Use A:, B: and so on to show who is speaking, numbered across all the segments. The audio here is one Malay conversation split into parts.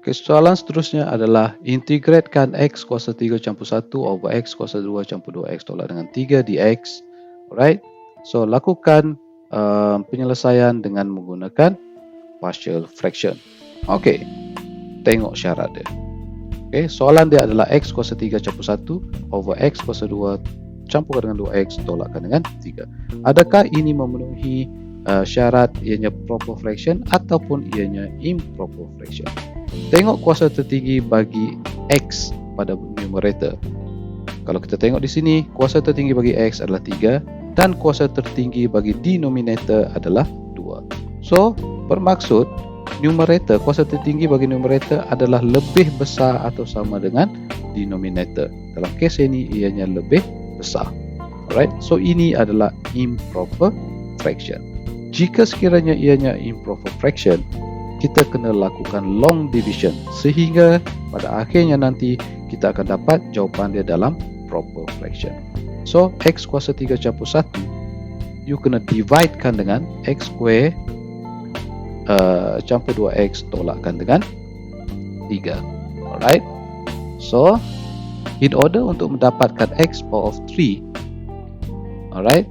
A: Okay, soalan seterusnya adalah integratekan X kuasa 3 campur 1 over X kuasa 2 campur 2X tolak dengan 3 dx. Alright. So, lakukan penyelesaian dengan menggunakan partial fraction. Okay, tengok syarat dia. Okay, soalan dia adalah X kuasa 3 campur 1 over X kuasa 2 campur dengan 2X tolakkan dengan 3. Adakah ini memenuhi syarat ianya proper fraction ataupun ianya improper fraction? Tengok kuasa tertinggi bagi X pada numerator. Kalau kita tengok di sini, kuasa tertinggi bagi X adalah 3 dan kuasa tertinggi bagi denominator adalah 2. So, bermaksud numerator, kuasa tertinggi bagi numerator adalah lebih besar atau sama dengan denominator. Dalam kes ini, ianya lebih besar. Alright, so ini adalah improper fraction. Jika sekiranya ianya improper fraction, kita kena lakukan long division sehingga pada akhirnya nanti kita akan dapat jawapan dia dalam proper fraction. So, X kuasa 3 campur 1 you kena dividekan dengan X square campur 2X tolakkan dengan 3. Alright. So, in order untuk mendapatkan X power of 3, alright,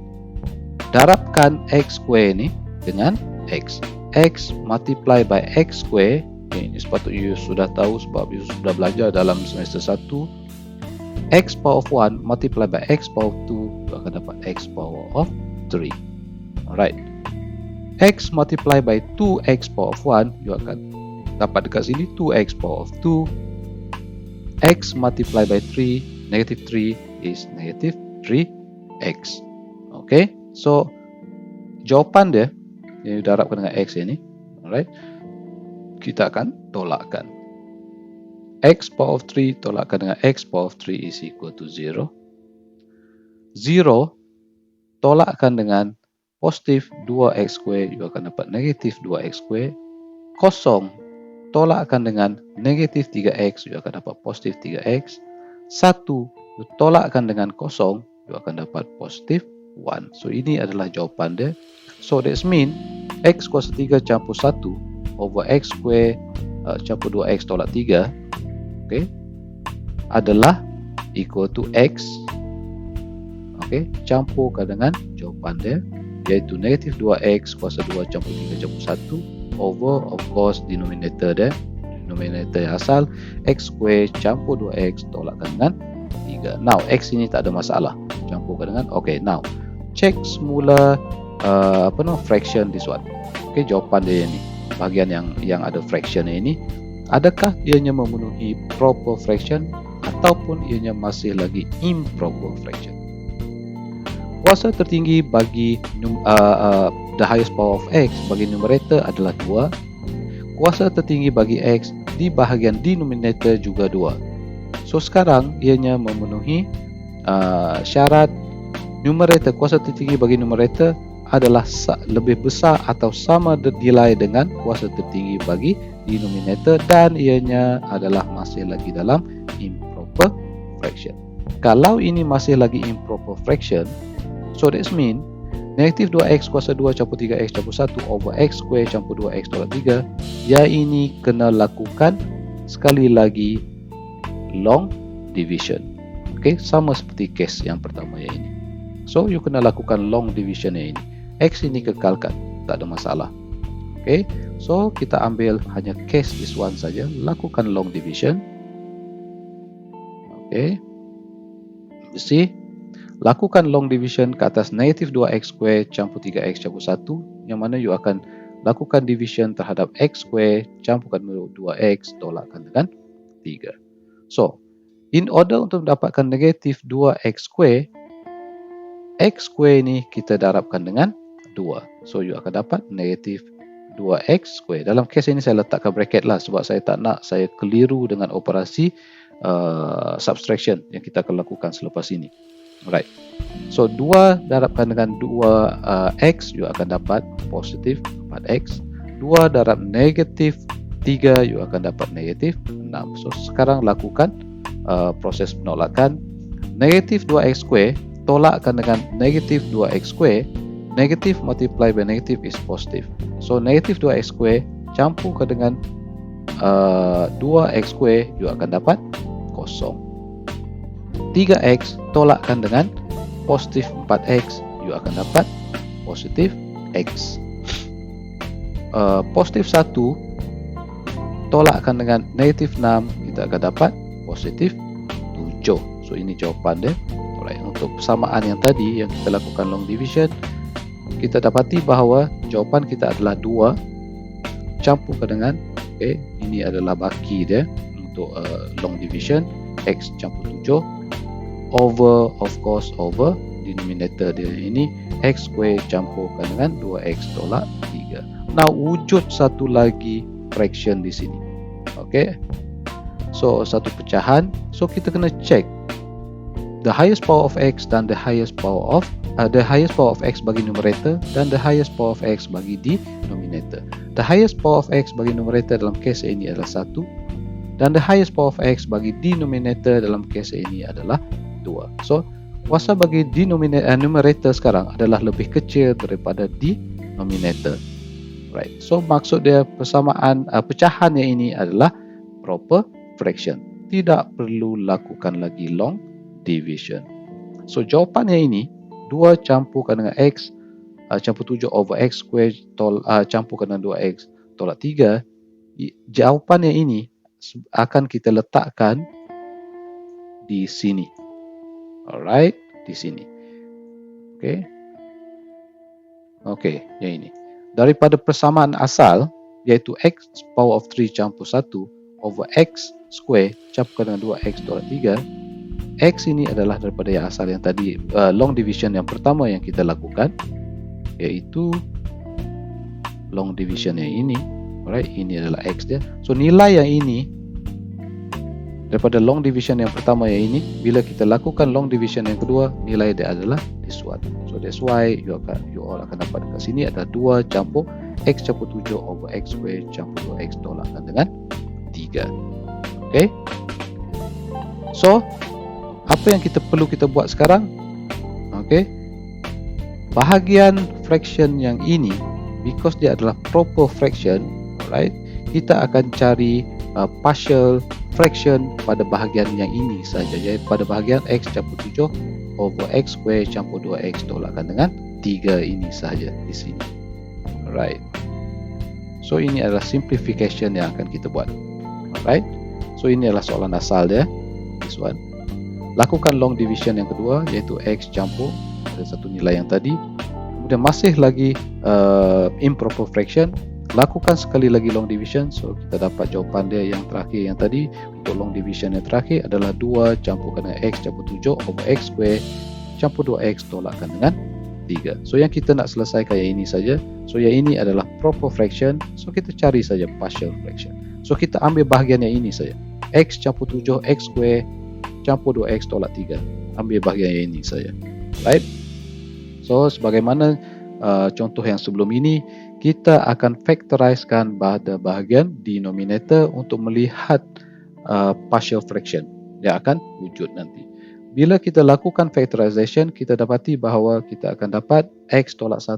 A: darabkan X square ni dengan X. X multiply by X square. Okay, ini sepatutnya you sudah tahu sebab you sudah belajar dalam semester 1. X power of 1 multiply by X power of 2, you akan dapat X power of 3. Alright. X multiply by 2X power of 1, you akan dapat dekat sini 2X power of 2. X multiply by 3, negative 3 is negative 3X. Okay, so jawapan dia yang didarabkan dengan X ini, alright, kita akan tolakkan. X power of 3 tolakkan dengan X power of 3 is equal to 0. 0 tolakkan dengan positif 2X square, you akan dapat negatif 2X square. Kosong tolakkan dengan negatif 3X, you akan dapat positif 3X. 1 tolakkan dengan kosong, you akan dapat positif 1. So, ini adalah jawapan dia. So, that means X kuasa 3 campur 1 over X square campur 2X tolak 3, okay, adalah equal to X, okay, campurkan dengan jawapan dia, iaitu negatif 2X kuasa 2 campur 3 campur 1 over, of course, denominator dia, denominator yang asal, X square campur 2X tolakkan dengan 3. Now, X ini tak ada masalah, campurkan dengan, okay, now, check semula fraction this one. Okay, jawapan dia ini, bahagian yang ada fraction ini, adakah ianya memenuhi proper fraction ataupun ianya masih lagi improper fraction? Kuasa tertinggi bagi the highest power of X bagi numerator adalah 2. Kuasa tertinggi bagi X di bahagian denominator juga 2. So, sekarang ianya memenuhi syarat numerator, kuasa tertinggi bagi numerator adalah lebih besar atau sama nilai dengan kuasa tertinggi bagi denominator dan ianya adalah masih lagi dalam improper fraction. Kalau ini masih lagi improper fraction, so that means negatif 2X kuasa 2 campur 3X campur 1 over X square campur 2X tolak 3, ya ini kena lakukan sekali lagi long division. Okay, sama seperti case yang pertama yang ini. So, you kena lakukan long division yang ini. X ini kekalkan, tak ada masalah. Okay, so kita ambil hanya case this one saja, lakukan long division. Okay, you see, lakukan long division ke atas negatif 2X square campur 3X campur 1, yang mana you akan lakukan division terhadap X square campurkan 2X tolakkan dengan 3. So, in order untuk mendapatkan negatif 2X square, X square ini kita darabkan dengan 2. So, you akan dapat negatif 2X square. Dalam kes ini saya letakkan bracket lah sebab saya tak nak saya keliru dengan operasi subtraction yang kita akan lakukan selepas ini. Alright. So, 2 darabkan dengan 2X, you akan dapat positif 4X. 2 darab negatif 3, you akan dapat negatif 6. So, sekarang lakukan proses penolakan. Negatif 2X square tolakkan dengan negatif 2X square. Negatif multiply by negatif is positif. So, negatif 2X square campurkan dengan 2x square juga akan dapat kosong. 3x tolakkan dengan positif 4x juga akan dapat positif x. Positif 1 tolakkan dengan negatif 6, kita akan dapat positif 7. So ini jawapan dia. Alright, untuk persamaan yang tadi yang kita lakukan long division, kita dapati bahawa jawapan kita adalah 2 campurkan dengan, ini adalah baki dia untuk long division, x campur 7 over, of course, over denominator dia ini x square campurkan dengan 2x tolak 3. Now wujud satu lagi fraction di sini. So satu pecahan. So kita kena check the highest power of x dan the highest power of x bagi numerator dan the highest power of x bagi denominator. The highest power of x bagi numerator dalam kes ini adalah 1 dan the highest power of x bagi denominator dalam kes ini adalah 2. So kuasa bagi numerator sekarang adalah lebih kecil daripada denominator. Right. So maksud dia persamaan pecahan yang ini adalah proper fraction. Tidak perlu lakukan lagi long division. So jawapan yang ini 2 campurkan dengan x campur 7 over x square campurkan dengan 2x tolak 3. Jawapan yang ini akan kita letakkan di sini. Alright, di sini. Okey, yang ini. Daripada persamaan asal, iaitu x power of 3 campur 1 over x square campurkan dengan 2x tolak 3, x ini adalah daripada yang asal yang tadi, long division yang pertama yang kita lakukan, iaitu long division yang ini. Alright, ini adalah x dia. So nilai yang ini daripada long division yang pertama yang ini, bila kita lakukan long division yang kedua, nilai dia adalah this one. So that's why you all akan dapat dekat sini ada 2 campur x campur 7 over x square campur 2x tolakkan dengan 3. Okay. So apa yang kita perlu kita buat sekarang? Okay. Bahagian fraction yang ini, because dia adalah proper fraction, alright, kita akan cari partial fraction pada bahagian yang ini saja, iaitu pada bahagian x campur 7 over x square campur 2x tolakkan dengan 3 ini saja di sini. Alright. So ini adalah simplification yang akan kita buat. Alright. So ini adalah soalan asal dia. This one. Lakukan long division yang kedua, iaitu x campur ada satu nilai yang tadi. Kemudian masih lagi improper fraction. Lakukan sekali lagi long division. So kita dapat jawapan dia yang terakhir yang tadi. Untuk long division yang terakhir adalah 2 campurkan dengan x campur 7 over x square campur 2x tolakkan dengan 3. So yang kita nak selesaikan yang ini saja. So yang ini adalah proper fraction. So kita cari saja partial fraction. So kita ambil bahagian yang ini saja. X campur 7 x square campur 2x tolak 3. Ambil bahagian yang ini saja. Right? So sebagaimana contoh yang sebelum ini, kita akan factorizekan pada bahagian denominator untuk melihat partial fraction yang akan wujud nanti. Bila kita lakukan factorization, kita dapati bahawa kita akan dapat x tolak 1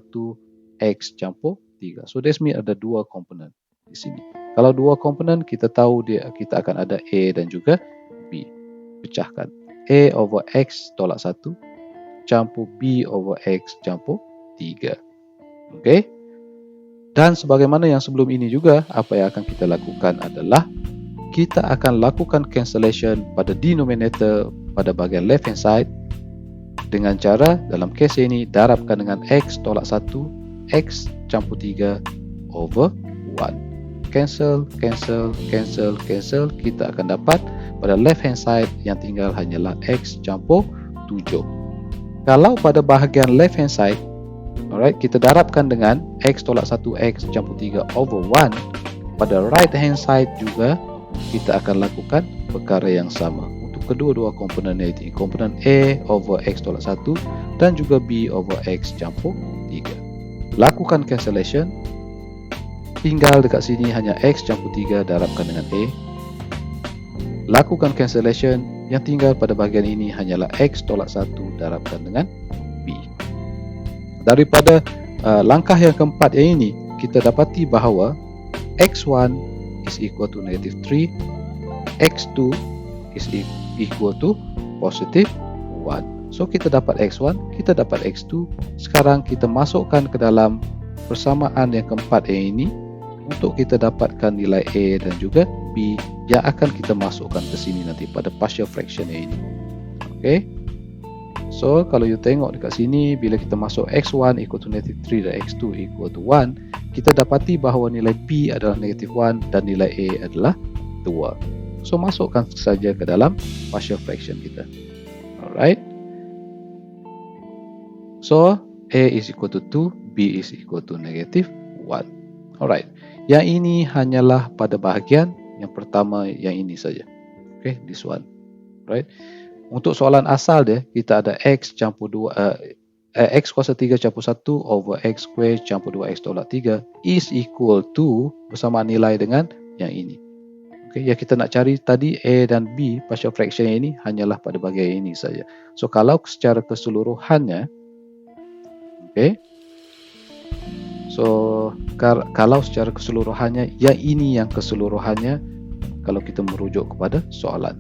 A: x campur 3. So this means ada 2 komponen di sini. Kalau 2 komponen, kita tahu kita akan ada a dan juga b. Pecahkan a over x tolak 1 campur b over x campur 3. Okey. Dan sebagaimana yang sebelum ini juga, apa yang akan kita lakukan adalah kita akan lakukan cancellation pada denominator pada bahagian left hand side dengan cara dalam kes ini darabkan dengan x tolak 1 x campur 3 over 1. Cancel, cancel, cancel, cancel. Kita akan dapat pada left hand side yang tinggal hanyalah x campur 7. Kalau pada bahagian left hand side, alright, kita darabkan dengan x tolak 1 x campur 3 over 1. Pada right hand side juga kita akan lakukan perkara yang sama untuk kedua-dua komponen ini, komponen a over x tolak 1 dan juga b over x campur 3. Lakukan cancellation. Tinggal dekat sini hanya x campur 3 darabkan dengan a. Lakukan cancellation. Yang tinggal pada bahagian ini hanyalah x tolak 1 darabkan dengan b. Daripada langkah yang keempat yang ini, kita dapati bahawa x1 is equal to negative 3, x2 is equal to positive 1. So kita dapat x1, kita dapat x2. Sekarang kita masukkan ke dalam persamaan yang keempat ini untuk kita dapatkan nilai A dan juga B yang akan kita masukkan ke sini nanti pada partial fraction ini. Okay. So kalau you tengok dekat sini, bila kita masuk x1 equal to negative 3 dan x2 equal to 1, kita dapati bahawa nilai B adalah negative 1 dan nilai A adalah 2. So masukkan saja ke dalam partial fraction kita. Alright. So A is equal to 2, B is equal to negative 1. Alright. Yang ini hanyalah pada bahagian yang pertama yang ini saja. Okay, this one. Right. Untuk soalan asal dia, kita ada x campur 2 x kuasa 3 campur 1 over x square campur 2x tolak 3 is equal to bersama nilai dengan yang ini. Okay, yang kita nak cari tadi A dan B partial fraction ini hanyalah pada bahagian ini saja. So kalau secara keseluruhannya, okay. So kalau secara keseluruhannya, yang ini yang keseluruhannya kalau kita merujuk kepada soalan.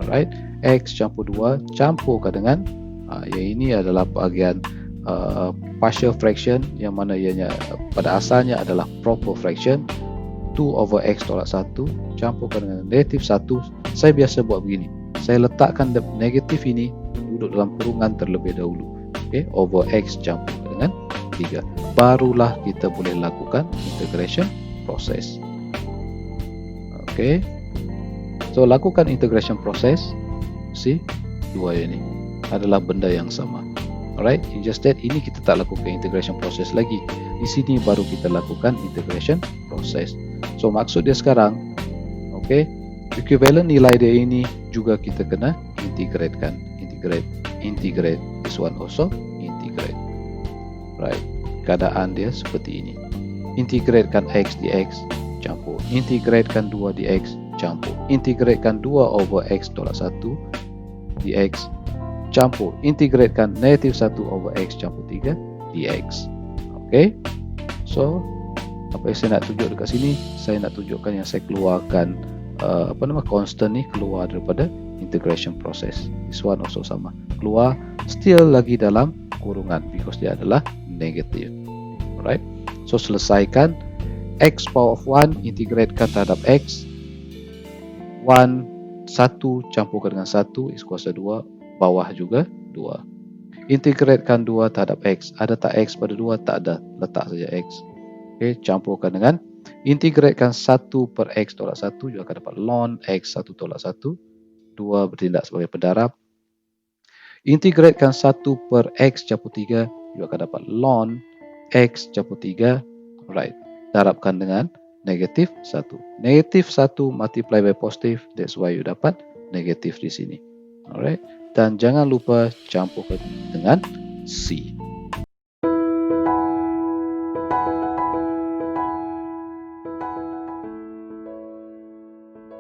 A: Alright, x campur 2 campurkan dengan yang ini adalah bahagian partial fraction yang mana ianya pada asalnya adalah proper fraction 2 over x tolak 1 campurkan dengan negatif 1. Saya biasa buat begini, saya letakkan negatif ini duduk dalam kurungan terlebih dahulu, okay, over x campur dengan 3, barulah kita boleh lakukan integration process. Okay. So lakukan integration process. See, dua ini adalah benda yang sama. Alright, in just that ini kita tak lakukan integration process lagi. Di sini baru kita lakukan integration process. So maksud dia sekarang, okay, equivalent nilai dia ini juga kita kena integratekan. Integrate. This one also integrate. Right, keadaan dia seperti ini. Integratekan x dx campur. Integratekan 2 dx campur. Integratekan 2 over x tolak 1 dx campur. Integratekan negatif 1 over x campur 3 dx. Okay. So apa yang saya nak tunjuk dekat sini, saya nak tunjukkan yang saya keluarkan constant ni keluar daripada integration process. This one also sama, keluar still lagi dalam kurungan because dia adalah negatif. Alright. So selesaikan x power of 1 integratekan terhadap x 1 campurkan dengan 1 is kuasa 2, bawah juga 2. Integratekan 2 terhadap x, ada tak x pada 2? Tak ada, letak saja x. Okay, campurkan dengan integratekan 1 per x tolak 1 juga akan dapat ln x 1 tolak 1, 2 bertindak sebagai pendarab. Integratekan 1 per x campur 3 juga akan dapat ln x campur 3. Alright, darabkan dengan negatif 1. Negatif 1 multiply by positif, that's why you dapat negatif di sini. Alright, dan jangan lupa campurkan dengan C.